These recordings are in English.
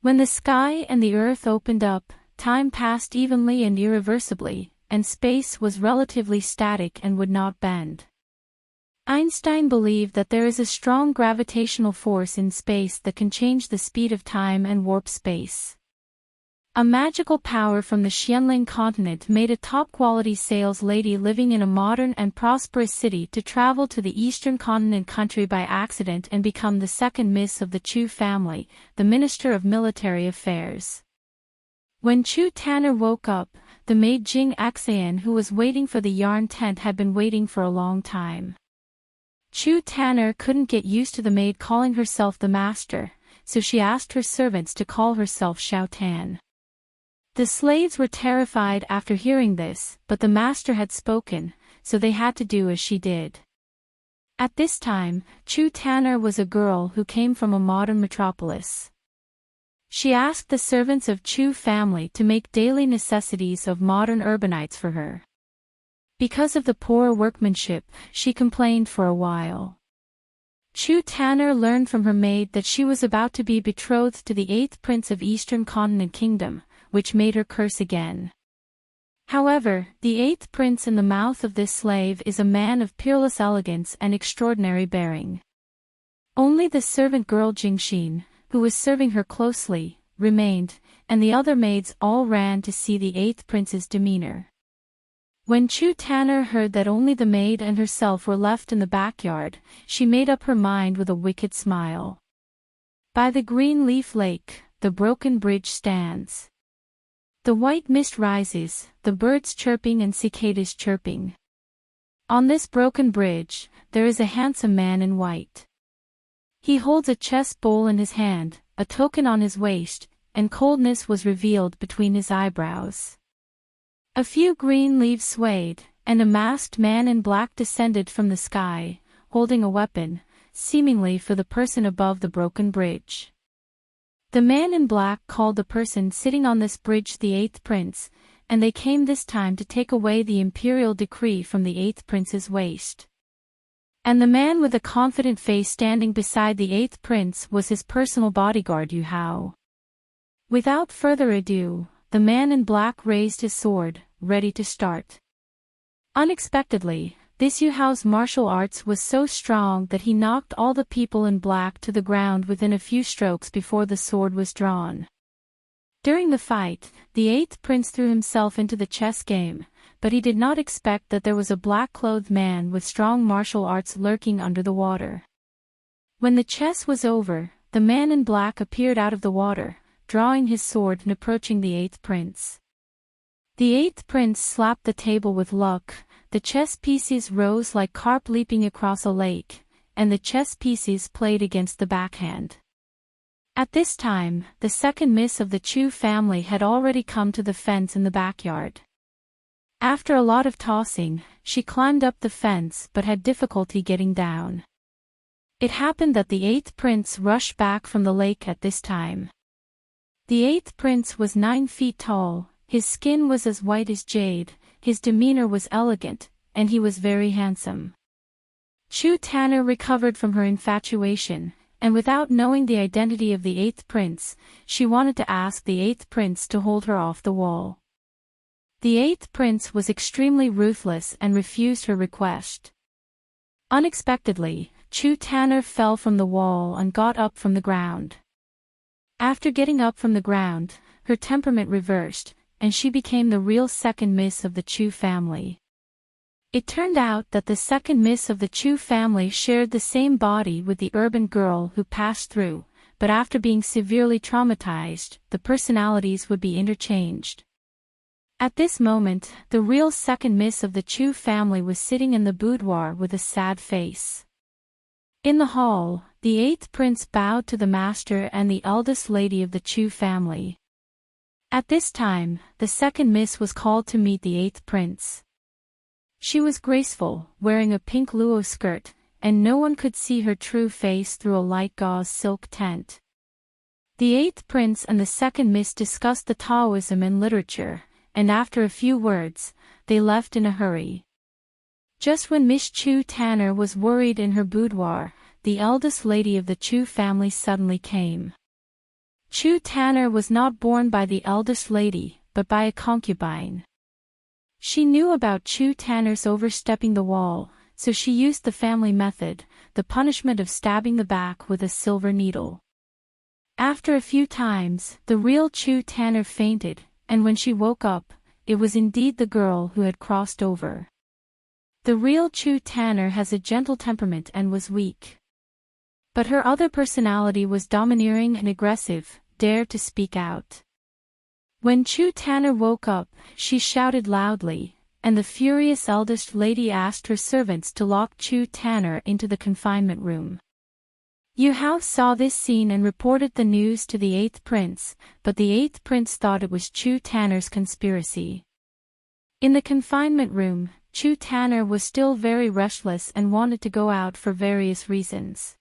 When the sky and the earth opened up, time passed evenly and irreversibly, and space was relatively static and would not bend. Einstein believed that there is a strong gravitational force in space that can change the speed of time and warp space. A magical power from the Xianling continent made a top-quality sales lady living in a modern and prosperous city to travel to the eastern continent country by accident and become the second miss of the Chu family, the Minister of Military Affairs. When Chu Tanner woke up, the maid Jing Axayan who was waiting for the yarn tent had been waiting for a long time. Chu Tanner couldn't get used to the maid calling herself the master, so she asked her servants to call herself Xiao Tan. The slaves were terrified after hearing this, but the master had spoken, so they had to do as she did. At this time, Chu Tanner was a girl who came from a modern metropolis. She asked the servants of Chu family to make daily necessities of modern urbanites for her. Because of the poor workmanship, she complained for a while. Chu Tanner learned from her maid that she was about to be betrothed to the 8th prince of Eastern Continent Kingdom, which made her curse again. However, the 8th prince in the mouth of this slave is a man of peerless elegance and extraordinary bearing. Only the servant girl Jingxin, who was serving her closely, remained, and the other maids all ran to see the 8th prince's demeanor. When Chu Tanner heard that only the maid and herself were left in the backyard, she made up her mind with a wicked smile. By the green leaf lake, the broken bridge stands. The white mist rises, the birds chirping and cicadas chirping. On this broken bridge, there is a handsome man in white. He holds a chess bowl in his hand, a token on his waist, and coldness was revealed between his eyebrows. A few green leaves swayed, and a masked man in black descended from the sky, holding a weapon, seemingly for the person above the broken bridge. The man in black called the person sitting on this bridge the 8th prince, and they came this time to take away the imperial decree from the 8th prince's waist. And the man with a confident face standing beside the 8th prince was his personal bodyguard Yu Hao. Without further ado, the man in black raised his sword, ready to start. Unexpectedly, this Yu Hao's martial arts was so strong that he knocked all the people in black to the ground within a few strokes before the sword was drawn. During the fight, the 8th prince threw himself into the chess game, but he did not expect that there was a black-clothed man with strong martial arts lurking under the water. When the chess was over, the man in black appeared out of the water, drawing his sword and approaching the 8th prince. The 8th prince slapped the table with luck. The chess pieces rose like carp leaping across a lake, and the chess pieces played against the backhand. At this time, the second miss of the Chu family had already come to the fence in the backyard. After a lot of tossing, she climbed up the fence but had difficulty getting down. It happened that the 8th prince rushed back from the lake at this time. The 8th prince was 9 feet tall, his skin was as white as jade, his demeanor was elegant, and he was very handsome. Chu Tanner recovered from her infatuation, and without knowing the identity of the 8th prince, she wanted to ask the 8th prince to hold her off the wall. The 8th prince was extremely ruthless and refused her request. Unexpectedly, Chu Tanner fell from the wall and got up from the ground. After getting up from the ground, her temperament reversed, and she became the real second miss of the Chu family. It turned out that the second miss of the Chu family shared the same body with the urban girl who passed through, but after being severely traumatized, the personalities would be interchanged. At this moment, the real second miss of the Chu family was sitting in the boudoir with a sad face. In the hall, the 8th prince bowed to the master and the eldest lady of the Chu family. At this time, the second miss was called to meet the 8th prince. She was graceful, wearing a pink luo skirt, and no one could see her true face through a light gauze silk tent. The 8th prince and the second miss discussed the Taoism and literature, and after a few words, they left in a hurry. Just when Miss Chu Tanner was worried in her boudoir, the eldest lady of the Chu family suddenly came. Chu Tanner was not born by the eldest lady, but by a concubine. She knew about Chu Tanner's overstepping the wall, so she used the family method, the punishment of stabbing the back with a silver needle. After a few times, the real Chu Tanner fainted, and when she woke up, it was indeed the girl who had crossed over. The real Chu Tanner has a gentle temperament and was weak. But her other personality was domineering and aggressive, dared to speak out. When Chu Tanner woke up, she shouted loudly, and the furious eldest lady asked her servants to lock Chu Tanner into the confinement room. Yu Hao saw this scene and reported the news to the 8th prince, but the 8th prince thought it was Chu Tanner's conspiracy. In the confinement room, Chu Tanner was still very restless and wanted to go out for various reasons.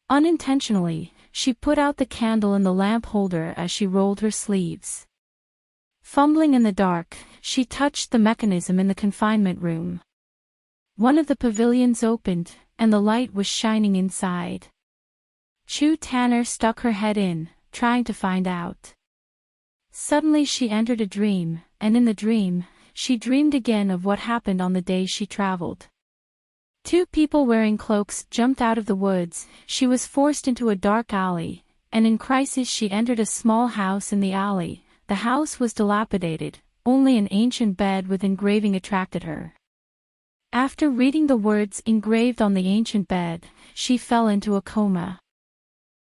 Unintentionally, she put out the candle in the lamp holder as she rolled her sleeves. Fumbling in the dark, she touched the mechanism in the confinement room. One of the pavilions opened, and the light was shining inside. Chu Tanner stuck her head in, trying to find out. Suddenly she entered a dream, and in the dream, she dreamed again of what happened on the day she traveled. 2 people wearing cloaks jumped out of the woods, she was forced into a dark alley, and in crisis she entered a small house in the alley. The house was dilapidated, only an ancient bed with engraving attracted her. After reading the words engraved on the ancient bed, she fell into a coma.